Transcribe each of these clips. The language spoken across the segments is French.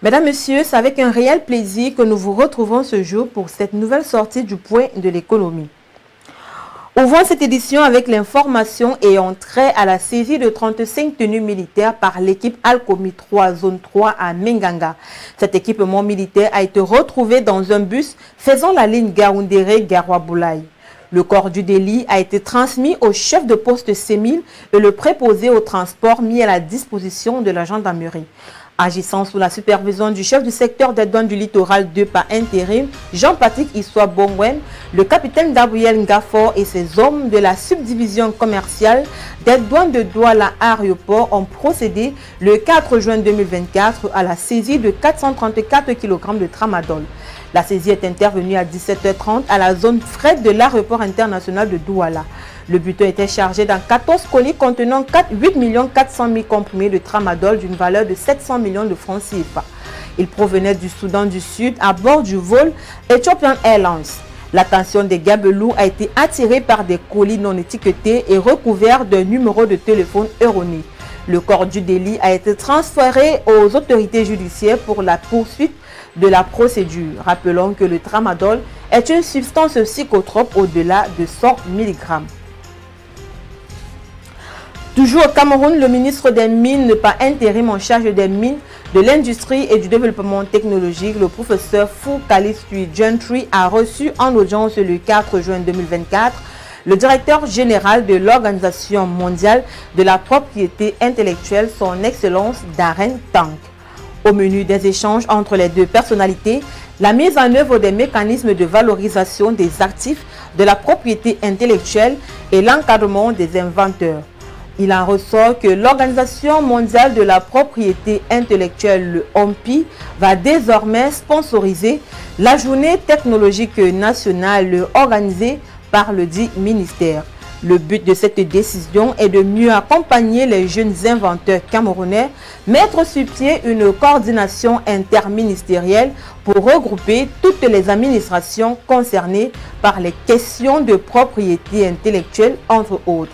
Mesdames, Messieurs, c'est avec un réel plaisir que nous vous retrouvons ce jour pour cette nouvelle sortie du point de l'économie. Ouvrons cette édition avec l'information ayant trait à la saisie de 35 tenues militaires par l'équipe Alcomi 3, zone 3 à Menganga. Cet équipement militaire a été retrouvé dans un bus faisant la ligne Gaoundéré-Garoua-Boulaye. Le corps du délit a été transmis au chef de poste Sémile et le préposé au transport mis à la disposition de la gendarmerie. Agissant sous la supervision du chef du secteur des douanes du littoral 2 par intérim, Jean-Patrick Issoua Bongwen, le capitaine Gabriel Ngafor et ses hommes de la subdivision commerciale des douanes de Douala Aéroport ont procédé le 4 juin 2024 à la saisie de 434 kg de tramadol. La saisie est intervenue à 17h30 à la zone fret de l'aéroport international de Douala. Le butin était chargé dans 14 colis contenant 8 400 000 comprimés de tramadol d'une valeur de 700 millions de francs CFA. Il provenait du Soudan du Sud à bord du vol Ethiopian Airlines. L'attention des gabelous a été attirée par des colis non étiquetés et recouverts d'un numéro de téléphone erroné. Le corps du délit a été transféré aux autorités judiciaires pour la poursuite de la procédure. Rappelons que le tramadol est une substance psychotrope au-delà de 100 mg. Toujours au Cameroun, le ministre des Mines par intérim en charge des mines, de l'industrie et du développement technologique, le professeur Fou Kalistui Gentry, a reçu en audience le 4 juin 2024 le directeur général de l'Organisation mondiale de la propriété intellectuelle, son Excellence Darren Tang. Au menu des échanges entre les deux personnalités, la mise en œuvre des mécanismes de valorisation des actifs de la propriété intellectuelle et l'encadrement des inventeurs. Il en ressort que l'Organisation mondiale de la propriété intellectuelle, le OMPI, va désormais sponsoriser la journée technologique nationale organisée par le dit ministère. Le but de cette décision est de mieux accompagner les jeunes inventeurs camerounais, mettre sur pied une coordination interministérielle pour regrouper toutes les administrations concernées par les questions de propriété intellectuelle, entre autres.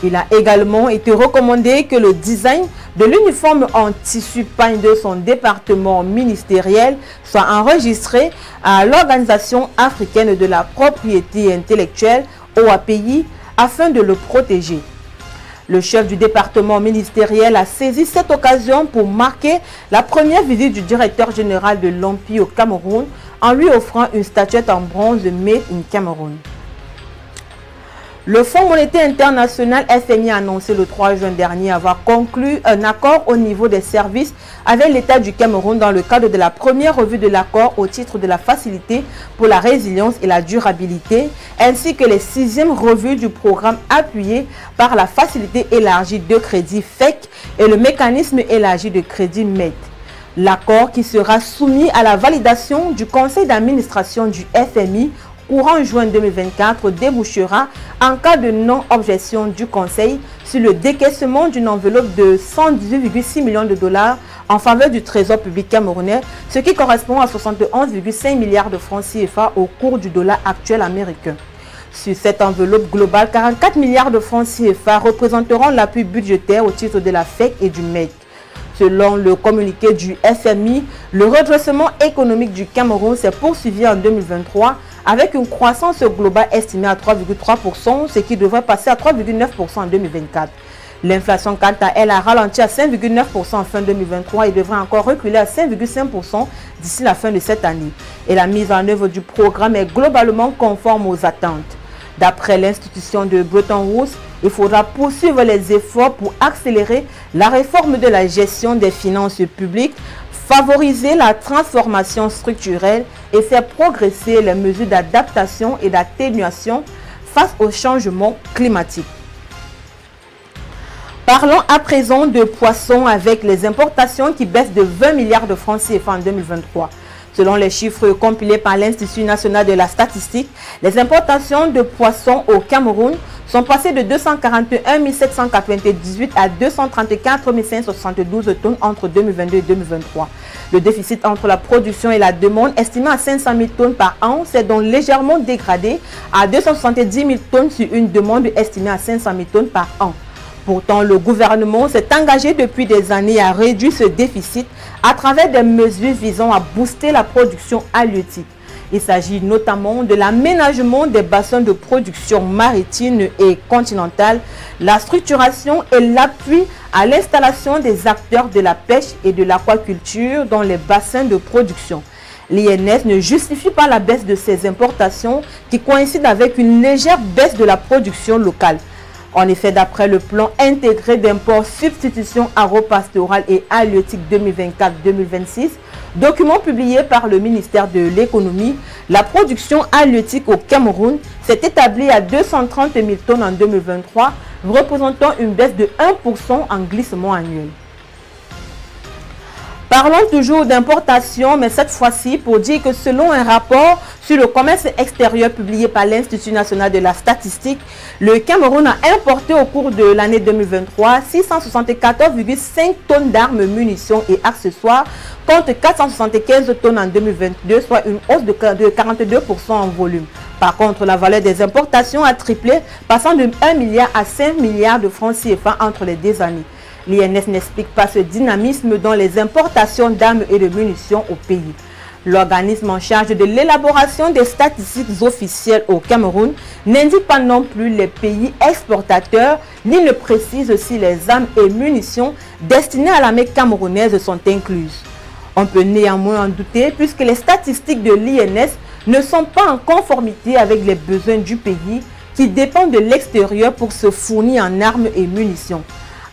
Il a également été recommandé que le design de l'uniforme en tissu pagne de son département ministériel soit enregistré à l'Organisation africaine de la propriété intellectuelle, OAPI, afin de le protéger. Le chef du département ministériel a saisi cette occasion pour marquer la première visite du directeur général de l'OMPI au Cameroun en lui offrant une statuette en bronze Made in Cameroun. Le Fonds monétaire international FMI a annoncé le 3 juin dernier avoir conclu un accord au niveau des services avec l'État du Cameroun dans le cadre de la première revue de l'accord au titre de la facilité pour la résilience et la durabilité, ainsi que les 6e revues du programme appuyé par la facilité élargie de crédit FEC et le mécanisme élargi de crédit MED. L'accord, qui sera soumis à la validation du conseil d'administration du FMI courant juin 2024, débouchera en cas de non-objection du Conseil sur le décaissement d'une enveloppe de 118,6 millions de dollars en faveur du trésor public camerounais, ce qui correspond à 71,5 milliards de francs CFA au cours du dollar actuel américain. Sur cette enveloppe globale, 44 milliards de francs CFA représenteront l'appui budgétaire au titre de la FEC et du MEC. Selon le communiqué du FMI, le redressement économique du Cameroun s'est poursuivi en 2023 avec une croissance globale estimée à 3,3%, ce qui devrait passer à 3,9% en 2024. L'inflation, quant à elle, a ralenti à 5,9% en fin 2023 et devrait encore reculer à 5,5% d'ici la fin de cette année. Et la mise en œuvre du programme est globalement conforme aux attentes. D'après l'institution de Bretton Woods, il faudra poursuivre les efforts pour accélérer la réforme de la gestion des finances publiques, favoriser la transformation structurelle et faire progresser les mesures d'adaptation et d'atténuation face au changement climatique. Parlons à présent de poissons avec les importations qui baissent de 20 milliards de francs CFA en 2023. Selon les chiffres compilés par l'Institut national de la statistique, les importations de poissons au Cameroun sont passées de 241 798 à 234 572 tonnes entre 2022 et 2023. Le déficit entre la production et la demande, estimé à 500 000 tonnes par an, s'est donc légèrement dégradé à 270 000 tonnes sur une demande estimée à 500 000 tonnes par an. Pourtant, le gouvernement s'est engagé depuis des années à réduire ce déficit à travers des mesures visant à booster la production halieutique. Il s'agit notamment de l'aménagement des bassins de production maritime et continentale, la structuration et l'appui à l'installation des acteurs de la pêche et de l'aquaculture dans les bassins de production. L'INS ne justifie pas la baisse de ces importations qui coïncide avec une légère baisse de la production locale. En effet, d'après le plan intégré d'import substitution agro-pastorale et halieutique 2024-2026, document publié par le ministère de l'économie, la production halieutique au Cameroun s'est établie à 230 000 tonnes en 2023, représentant une baisse de 1% en glissement annuel. Parlons toujours d'importation, mais cette fois-ci pour dire que selon un rapport sur le commerce extérieur publié par l'Institut national de la statistique, le Cameroun a importé au cours de l'année 2023 674,5 tonnes d'armes, munitions et accessoires contre 475 tonnes en 2022, soit une hausse de 42% en volume. Par contre, la valeur des importations a triplé, passant de 1 milliard à 5 milliards de francs CFA entre les deux années. L'INS n'explique pas ce dynamisme dans les importations d'armes et de munitions au pays. L'organisme en charge de l'élaboration des statistiques officielles au Cameroun n'indique pas non plus les pays exportateurs, ni ne précise si les armes et munitions destinées à l'armée camerounaise sont incluses. On peut néanmoins en douter puisque les statistiques de l'INS ne sont pas en conformité avec les besoins du pays qui dépend de l'extérieur pour se fournir en armes et munitions.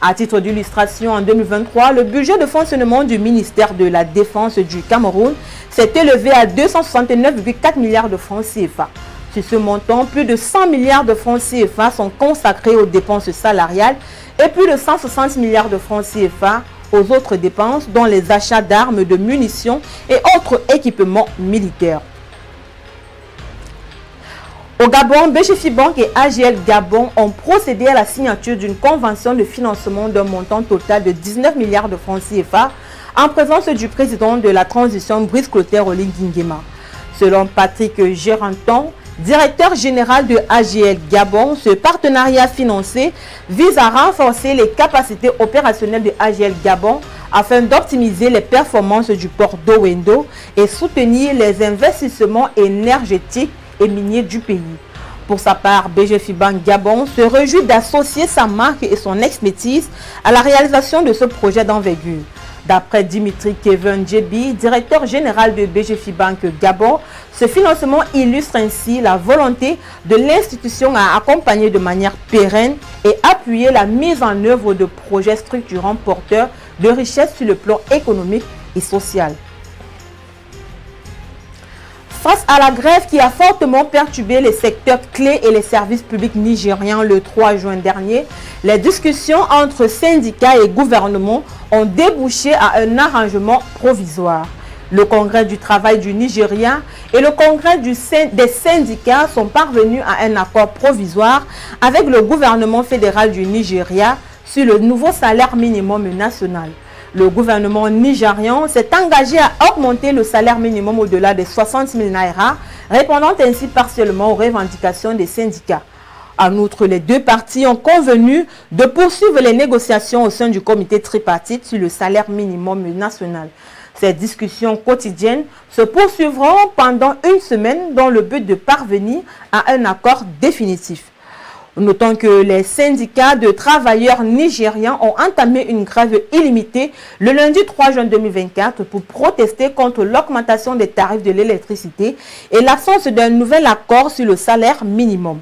À titre d'illustration, en 2023, le budget de fonctionnement du ministère de la Défense du Cameroun s'est élevé à 269,4 milliards de francs CFA. Sur ce montant, plus de 100 milliards de francs CFA sont consacrés aux dépenses salariales et plus de 160 milliards de francs CFA aux autres dépenses, dont les achats d'armes, de munitions et autres équipements militaires. Au Gabon, BGFI Bank et AGL Gabon ont procédé à la signature d'une convention de financement d'un montant total de 19 milliards de francs CFA en présence du président de la transition Brice Clotaire Oligui Nguema. Selon Patrick Géranton, directeur général de AGL Gabon, ce partenariat financier vise à renforcer les capacités opérationnelles de AGL Gabon afin d'optimiser les performances du port d'Owendo et soutenir les investissements énergétiques et miniers du pays. Pour sa part, BGFI Bank Gabon se réjouit d'associer sa marque et son expertise à la réalisation de ce projet d'envergure. D'après Dimitri Kevin Djebi, directeur général de BGFI Bank Gabon, ce financement illustre ainsi la volonté de l'institution à accompagner de manière pérenne et appuyer la mise en œuvre de projets structurants porteurs de richesse sur le plan économique et social. Face à la grève qui a fortement perturbé les secteurs clés et les services publics nigérians le 3 juin dernier, les discussions entre syndicats et gouvernement ont débouché à un arrangement provisoire. Le Congrès du travail du Nigeria et le Congrès des syndicats sont parvenus à un accord provisoire avec le gouvernement fédéral du Nigeria sur le nouveau salaire minimum national. Le gouvernement nigérian s'est engagé à augmenter le salaire minimum au-delà des 60 000 naira, répondant ainsi partiellement aux revendications des syndicats. En outre, les deux parties ont convenu de poursuivre les négociations au sein du comité tripartite sur le salaire minimum national. Ces discussions quotidiennes se poursuivront pendant une semaine dans le but de parvenir à un accord définitif. Notons que les syndicats de travailleurs nigérians ont entamé une grève illimitée le lundi 3 juin 2024 pour protester contre l'augmentation des tarifs de l'électricité et l'absence d'un nouvel accord sur le salaire minimum.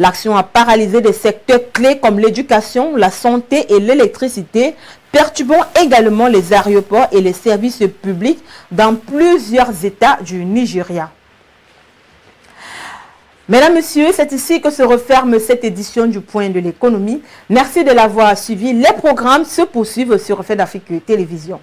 L'action a paralysé des secteurs clés comme l'éducation, la santé et l'électricité, perturbant également les aéroports et les services publics dans plusieurs États du Nigeria. Mesdames, Messieurs, c'est ici que se referme cette édition du Point de l'économie. Merci de l'avoir suivi. Les programmes se poursuivent sur Reflet d'Afrique Télévision.